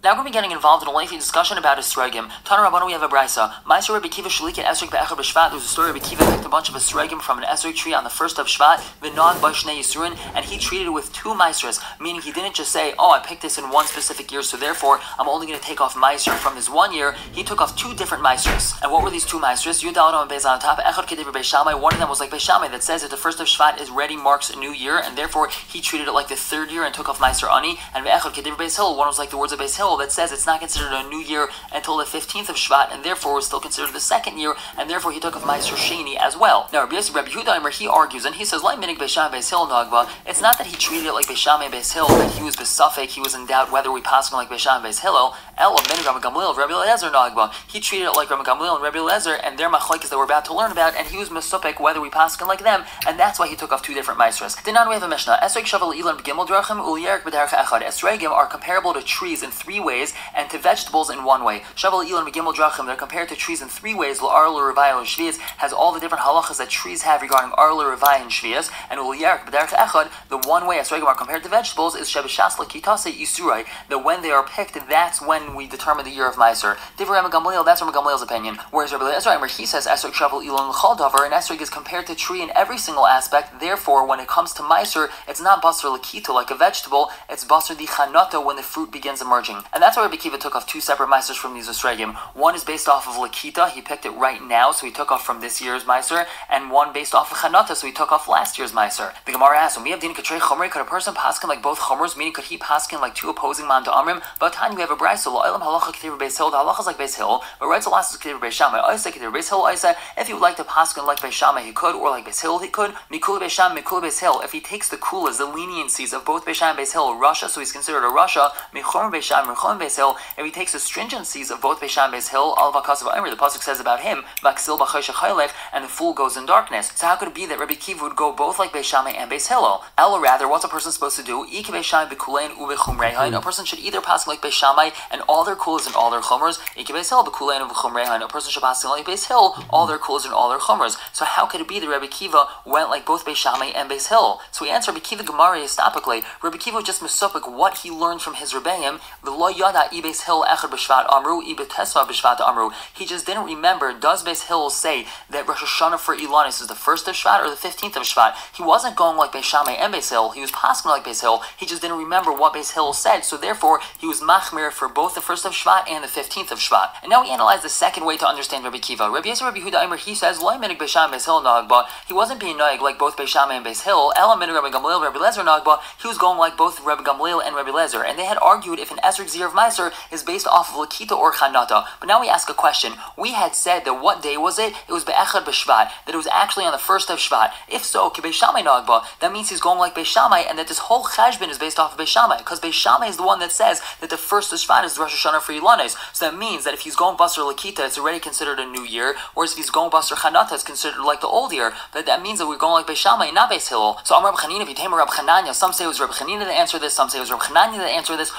Now we're going to be getting involved in a lengthy discussion about esrogim. Tana Rabbanu, we have a brisa. Ma'aser Rabbi Kiva shaliket esrog be'echad b'Shvat. There's a story Rabbi Kiva picked a bunch of esrogim from an esrog tree on the first of Shvat, v'nag b'shnei yisurin, and he treated it with 2 maasers, meaning he didn't just say, oh, I picked this in one specific year, so therefore I'm only going to take off maaser from this 1 year. He took off 2 different maasers. And what were these 2 maasers? Yudalad and Beis on top. Echad kedivra Beis Shammai. One of them was like Beis Shammai that says that the first of Shvat is ready marks a new year, and therefore he treated it like the 3rd year and took off maaser ani. And ve'echad kedivra Beis Hillel. One was like the words of Beis Hillel that says it's not considered a new year until the 15th of Shvat, and therefore was still considered the 2nd year, and therefore he took off maaser sheni as well. Now Rabbi Yehuda, he argues, and he says, like minig Beis Shammai Beis Hillel nagba. It's not that he treated it like Beis Shammai Beis Hillel, that he was besafek, he was in doubt whether we pass him like Beis Shammai Beis Hillel. Ela minig Rabbi Gamliel, Rabbi Eliezer nagba. He treated it like Rabbi Gamliel and Rabbi Eliezer, and their machlokes that we're about to learn about, and he was mesupek whether we pass him like them, and that's why he took off 2 different maasers. Then we have a Mishnah. Esrog shavel ilan b'gimel drachim u'liyerek b'derech echad. Esrogim are comparable to trees in 3 ways, and to vegetables in 1 way. Shavel ilan b'gimel drachim, they're compared to trees in 3 ways. L'ar l'revai and shvias has all the different halachas that trees have regarding ar l'revai and shvias, and u'liyerek b'derech echad, the 1 way esrogim are compared to vegetables is shebishas l'kitase yisurai, that when they are picked, that's when we determine the year of maaser. Divrei Rabbi Gamliel, that's Rabbi Gamliel's opinion. Whereas Rabbi Eliezer, he says esrog shavel ilan l'chal davar, and esrog is compared to tree in every single aspect. Therefore, when it comes to maaser, it's not basar l'kito like a vegetable, it's basar di chanata when the fruit begins emerging. And that's why Rabbi Kiva took off 2 separate maasers from these esrogim. One is based off of l'kita, he picked it right now, so he took off from this year's maaser, and one based off of chanata, so he took off last year's maaser. The Gemara asks, when we have din katrei chomrei, could a person paskin like both chomers, meaning could he paskin like 2 opposing man to amrim? But Tanya, we have a brayso, lo'elam halacha k'tivur Beis Hillel, the halacha is like Beis Hillel, but right to last is k'tivur Beis Shammai. I say k'tivur Beis Hillel, I say, if he would like to paskin like Beis Shammai, he could, or like Beis Hillel, he could. Mikula Beis Shammai, Mikula Beis Hillel. If he takes the kulas, the leniencies of both Beis Shammai and Beis Hillel, Rasha, so he's considered a Rasha, Mechom Beis Shammai, Mechom Beis Hillel. If he takes the stringencies of both Beis Shammai and Beis Hillel, al v'kasav Omer, the pasuk says about him, Vaksil b'choshev chaylech, and the fool goes in darkness. So how could it be that Rabbi Kiva would go both like Beis Shammai and Beis Hillel? Or rather, what's a person supposed to do? Ike Beis Shammai b'kulein u'b'chumreihain. A person should either pass like Beis Shammai and all their kulas and all their chumers. Ike Beis Hillel b'kulein u'b'chumreihain. A person should pass like Beis Hillel, all their kulas and all their chumers. So how could it be that Rabbi Kiva went like both Beis Shammai and Beis Hillel? So we answer Rabbi Kiva Gemara estapically. Rabbi Kiva was just mesupik what he learned from his Rebbeim. The lo yada I Beis Hillel echad b'Shvat amru, I b'Tesva b'Shvat amru. He just didn't remember. Does Beis Hillel say that Rosh Hashanah for Ilanis is the 1st of Shvat or the 15th of Shvat? He wasn't going like Beis Shammai and Beis Hillel. He was passing like Beis Hillel. He just didn't remember what Beis Hillel said. So therefore, he was machmir for both the 1st of Shvat and the 15th of Shvat. And now we analyze the second way to understand Rabbi Kiva. Rabbi Yehuda, he says, Lo minig Beis Shammai Beis Hillel nagba. He wasn't being naig like both Beis Shammai and Beis Hillel. Ela minig Rabbi Gamliel, Rabbi Eliezer nagba. He was going like both Rabbi Gamliel and Rabbi Eliezer. And they had argued if an esrog zir of maaser is based off of lakita or chanata. But now we ask a question. We had said that what day was it? It was be'echad b'Shvat. That it was actually on the 1st of Shvat. If so, ki Beis Shammai nagba, that means he's going like Beis Shammai, and that this whole cheshbon is based off of Beis Shammai, because Beis Shammai is the one that says that the 1st of Shvat is the Rosh Hashanah for Ilanis. So that means that if he's going basar lakita, it's already considered a new year, whereas if he's going basar chanata, it's considered like the old year. But that means that we're going like Beis Shammai, not Beis Hillel. So Amar Rabbi Chanina, if you take Rabbi Chananya, some say it was Rabbi Chanina that answered this, some say it was Rabbi Chananya that answered this.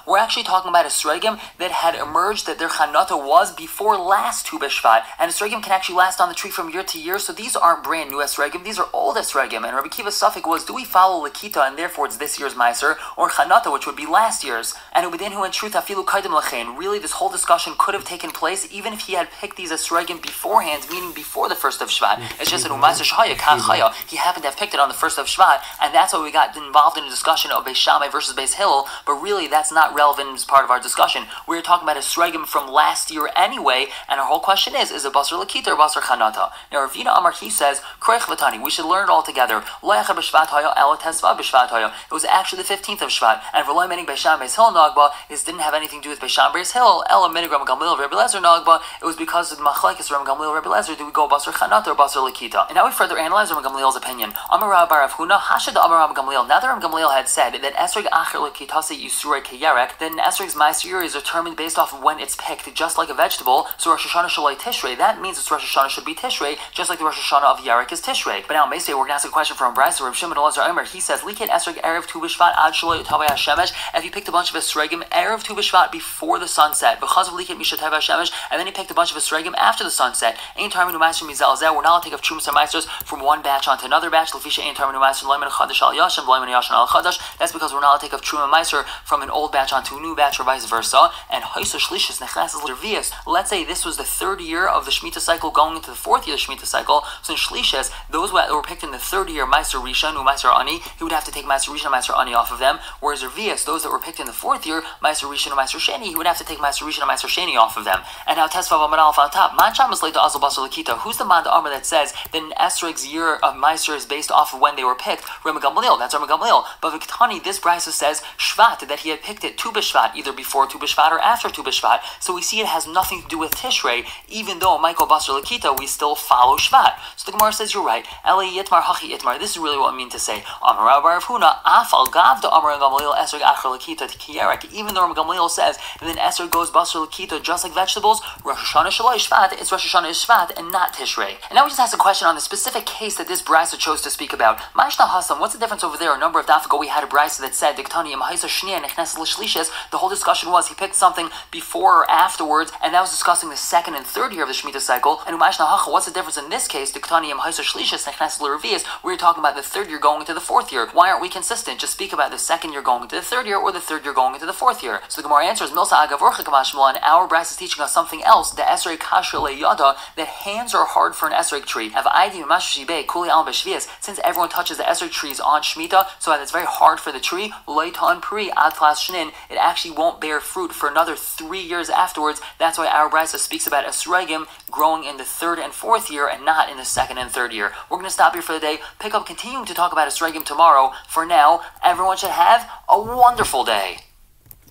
We're actually talking about a esrogim that had emerged that their chanata was before last Tu B'Shvat, and esrogim can actually last on the tree from year to year. So these aren't brand new esrogim; these are old esrogim. And Rabbi Kiva's suffix was: do we follow lakita and therefore it's this year's maaser, or chanata, which would be last year's? And within who in truth afilu kaidem lachein. Really, this whole discussion could have taken place even if he had picked these esrogim beforehand, meaning before the 1st of Shvat. It's just that maaser shahaya kan chaya. He happened to have picked it on the 1st of Shvat, and that's why we got involved in a discussion of Beis Shammai versus Beis Hillel. But really, that's not relevant as part of our discussion. We're talking about esrogim from last year anyway, and our whole question is it basar lakita or basar chanata? Now, Ravina Amar, he says, Kreich Vatani, we should learn it all together. Lo echad b'Shvat haya, ela tesva b'Shvat haya. It was actually the 15th of Shvat, and for lo minig Beis Shammai Beis Hillel nagba, it didn't have anything to do with Beis Shammai Beis Hillel. Ela minig Rabbi Gamliel Rabbi Eliezer nagba. It was because of the machlekes Rabbi Gamliel Rabbi Eliezer. Do we go basar chanata or basar lakita? And now we further analyze Rabbi Gamliel's opinion. Amar Rabbi Bar Rav Huna, Hashad Amar Rabbi Gamliel. Now that Rabbi Gamliel had said that esrog acher lakitase yisure keyerek, then esrog's maaser is determined based off of when it's picked, just like a vegetable. So Rosh Hashanah shalai Tishrei, that means it's Rosh Hashanah should be Tishrei, just like the Rosh Hashanah of Yerek is Tishrei. But now, Meisei, we're going to ask a question from Rabbi. So Rabbi Shimon Elazar Omer, he says, Liket esrog erev Tu B'Shvat ad shaloi yotavei hashemesh. If you picked a bunch of esrogim erev Tu B'Shvat before the sunset, because of liket mishatavei hashemesh, and then he picked a bunch of esrogim after the sunset, ein tarminu maaser mizal zeh. We're not allowed to take of trumas and maasers from one batch onto another batch. Lefisha ein tarminu maaser loimen chadash al yashem, loimen yashem al chadash. Chadash. That's because we're not allowed to take up Truma Meiser from an old batch onto a new batch or vice versa. And Haisa Shlishis Nechnas Lervias. Let's say this was the third year of the Shemitah cycle going into the fourth year of the Shemitah cycle. So in Shlishis, those that were picked in the third year, Meiser Rishon, Meiser Ani, he would have to take Meiser Rishon and Meiser Ani off of them. Whereas Revias, those that were picked in the fourth year, Meiser Rishon and Meiser Sheni, he would have to take Meiser Rishon and Meiser Sheni off of them. And now Tesvav Amar Aleph on top. Man Shamas Leita Azal Basar Lakita. Who's the Man Amar that says that an Esrog's year of Meiser is based off of when they were picked? Rema Gamliel. That's Rema Gamliel. But Viktani, this Brisa says Shvat, that he had picked it Tu B'Shvat, either before Tu B'Shvat or after Tu B'Shvat. So we see it has nothing to do with Tishrei, even though Michael Basar Lakita, we still follow Shvat. So the Gemara says you're right. Eli Yitmar Hachi Yitmar. This is really what I mean to say. Amar Rav Huna Afal Gav the Amar Gamliel Esrog Achar Lakita to Kiyerek. Even though Gamliel says and then Esrog goes Basar Lakita just like vegetables, Rosh Hashanah Shalai Shvat, it's Rosh Hashanah is Shvat and not Tishrei. And now we just ask a question on the specific case that this Brisa chose to speak about. Mashna Hasam, what's the difference over there? A number of daf ago we had a Brisa that said Diktani Mahaisa Shnia Nechnes L'Shlishis. The whole discussion was he picked something before or afterwards, and that was discussing the second and third year of the Shemitah cycle. And Mashna Hacha, what's the difference in this case? Diktani Mahaisa Shlishis Nechnes L'Revias. We're talking about the third year going into the fourth year. Why aren't we consistent? Just speak about the second year going into the third year or the third year going into the fourth year. So the Gemara answers Milsa Agavorcha Kamashmul, and our Brisa is teaching us something else. The Esrei Kasha Yada, that hands are hard for an Esrei tree. Have Aidi Mashibe Kuli Al Beshvias. Since everyone touches the Esrei trees on Shemitah, so that it's very hard for the tree. Loitan Pri Ad Klas Shnin. It actually won't bear fruit for another 3 years afterwards. That's why our Brisa speaks about Esregim growing in the third and fourth year and not in the second and third year. We're going to stop here for the day. Pick up continuing to talk about Esregim tomorrow. For now, everyone should have a wonderful day.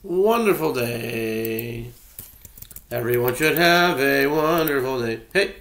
Wonderful day. Everyone should have a wonderful day. Hey.